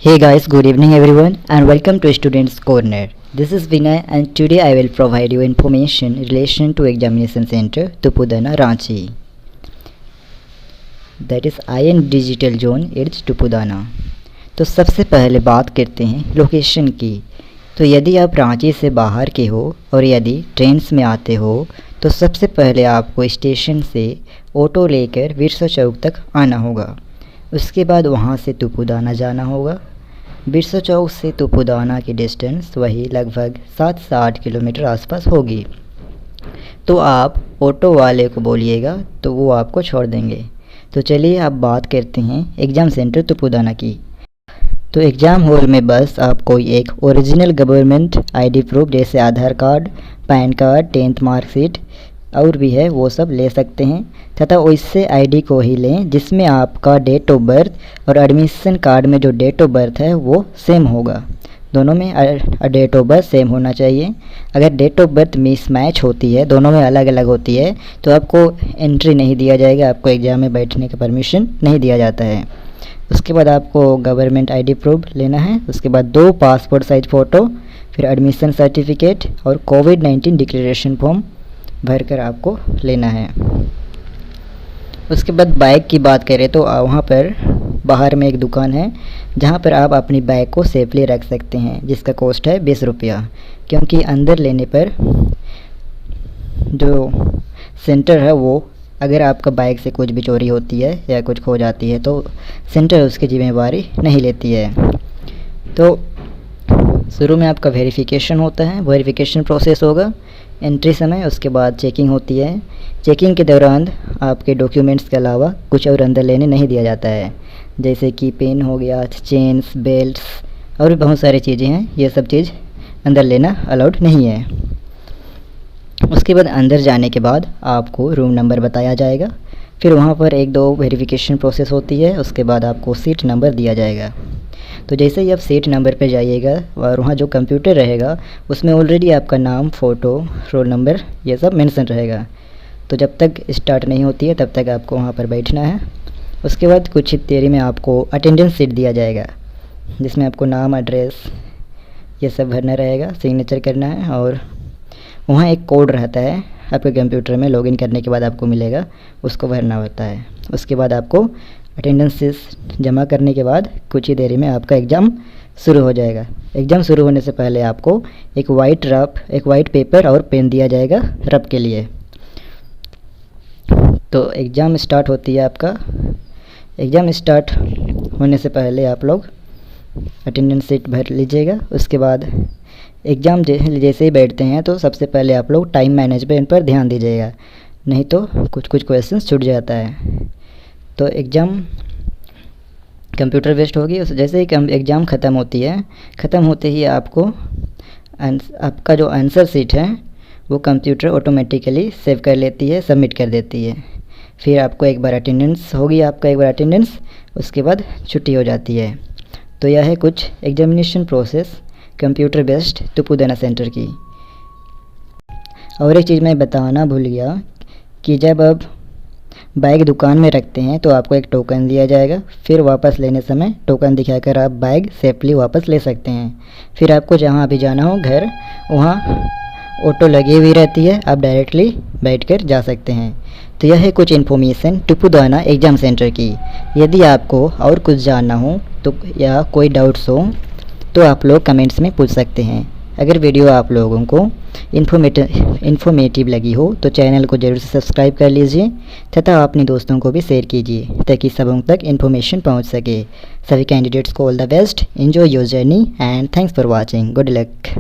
Hey guys, good evening everyone and welcome to Students Corner. This is Vinay and today I will provide you information in relation to Examination Center Tupudana Ranchi. That is IN Digital Zone it's Tupudana. तो सबसे पहले बात करते हैं location की। तो यदि आप रांची से बाहर के हो और यदि ट्रेन्स में आते हो तो सबसे पहले आपको स्टेशन से ऑटो लेकर बिरसा चौक तक आना होगा। उसके बाद वहाँ से तुपुदाना जाना होगा। बिरसा चौक से तुपुदाना की डिस्टेंस वही लगभग 7 से 8 किलोमीटर आसपास होगी। तो आप ऑटो वाले को बोलिएगा तो वो आपको छोड़ देंगे। तो चलिए अब बात करते हैं एग्ज़ाम सेंटर तुपुदाना की। तो एग्ज़ाम हॉल में बस आप कोई एक ओरिजिनल गवर्नमेंट आईडी प्रूफ जैसे Aadhaar card, PAN card, 10th marksheet और भी है वो सब ले सकते हैं तथा उससे आईडी को ही लें जिसमें आपका डेट ऑफ बर्थ और एडमिशन कार्ड में जो डेट ऑफ बर्थ है वो सेम होगा। दोनों में डेट ऑफ बर्थ सेम होना चाहिए। अगर डेट ऑफ बर्थ मिसमैच होती है, दोनों में अलग अलग होती है, तो आपको एंट्री नहीं दिया जाएगा, आपको एग्ज़ाम में बैठने का परमिशन नहीं दिया जाता है। उसके बाद आपको गवर्नमेंट आईडी प्रूफ लेना है। उसके बाद 2 पासपोर्ट साइज फ़ोटो, फिर एडमिशन सर्टिफिकेट और कोविड-19 डिक्लेरेशन फॉर्म भरकर आपको लेना है। उसके बाद बैग की बात करें तो वहाँ पर बाहर में एक दुकान है जहाँ पर आप अपनी बैग को सेफली रख सकते हैं जिसका कॉस्ट है 20 रुपया, क्योंकि अंदर लेने पर जो सेंटर है वो अगर आपका बाइक से कुछ भी चोरी होती है या कुछ खो जाती है तो सेंटर उसकी जिम्मेवारी नहीं लेती है। तो शुरू में आपका वेरिफिकेशन होता है, वेरिफिकेशन प्रोसेस होगा एंट्री समय। उसके बाद चेकिंग होती है। चेकिंग के दौरान आपके डॉक्यूमेंट्स के अलावा कुछ और अंदर लेने नहीं दिया जाता है, जैसे कि पेन हो गया, चेन्स, बेल्ट्स और भी बहुत सारी चीज़ें हैं, ये सब चीज़ अंदर लेना अलाउड नहीं है। उसके बाद अंदर जाने के बाद आपको रूम नंबर बताया जाएगा। फिर वहाँ पर 1-2 वेरिफिकेशन प्रोसेस होती है। उसके बाद आपको सीट नंबर दिया जाएगा। तो जैसे ही आप सीट नंबर पर जाइएगा और वहाँ जो कंप्यूटर रहेगा उसमें ऑलरेडी आपका नाम, फ़ोटो, रोल नंबर ये सब मेंशन रहेगा। तो जब तक स्टार्ट नहीं होती है तब तक आपको वहाँ पर बैठना है। उसके बाद कुछ ही देरी में आपको अटेंडेंस शीट दिया जाएगा जिसमें आपको नाम, एड्रेस ये सब भरना रहेगा, सिग्नेचर करना है और वहाँ एक कोड रहता है आपके कंप्यूटर में लॉगिन करने के बाद आपको मिलेगा, उसको भरना होता है। उसके बाद आपको अटेंडेंस जमा करने के बाद कुछ ही देरी में आपका एग्ज़ाम शुरू हो जाएगा। एग्ज़ाम शुरू होने से पहले आपको एक वाइट पेपर और पेन दिया जाएगा रब के लिए। तो एग्ज़ाम स्टार्ट होती है आपका। एग्ज़ाम स्टार्ट होने से पहले आप लोग अटेंडेंस शीट भर लीजिएगा। उसके बाद एग्ज़ाम जैसे ही बैठते हैं तो सबसे पहले आप लोग टाइम मैनेजमेंट पर ध्यान दीजिएगा, नहीं तो कुछ क्वेश्चंस छूट जाता है। तो एग्ज़ाम कंप्यूटर बेस्ड होगी। जैसे ही एग्ज़ाम ख़त्म होती है, ख़त्म होते ही आपको आपका जो आंसर शीट है वो कंप्यूटर ऑटोमेटिकली सेव कर लेती है, सबमिट कर देती है। फिर आपको एक बार अटेंडेंस होगी, आपका एक बार अटेंडेंस, उसके बाद छुट्टी हो जाती है। तो यह है कुछ examination process computer based Tupudana centre की। और एक चीज़ मैं बताना भूल गया कि जब आप बैग दुकान में रखते हैं तो आपको एक टोकन दिया जाएगा। फिर वापस लेने समय टोकन दिखाकर आप बैग सेफली वापस ले सकते हैं। फिर आपको जहाँ भी जाना हो घर, वहाँ ऑटो लगी हुई रहती है, आप डायरेक्टली बैठकर जा सकते हैं। तो यह है कुछ इन्फॉर्मेशन तुपुदाना एग्ज़ाम सेंटर की। यदि आपको और कुछ जानना हो तो या कोई डाउट्स हो तो आप लोग कमेंट्स में पूछ सकते हैं। अगर वीडियो आप लोगों को इन्फॉर्मेटिव लगी हो तो चैनल को ज़रूर से सब्सक्राइब कर लीजिए तथा अपने दोस्तों को भी शेयर कीजिए ताकि सबों तक इन्फॉर्मेशन पहुंच सके। सभी कैंडिडेट्स को all the best, enjoy your journey and thanks for watching. Good luck.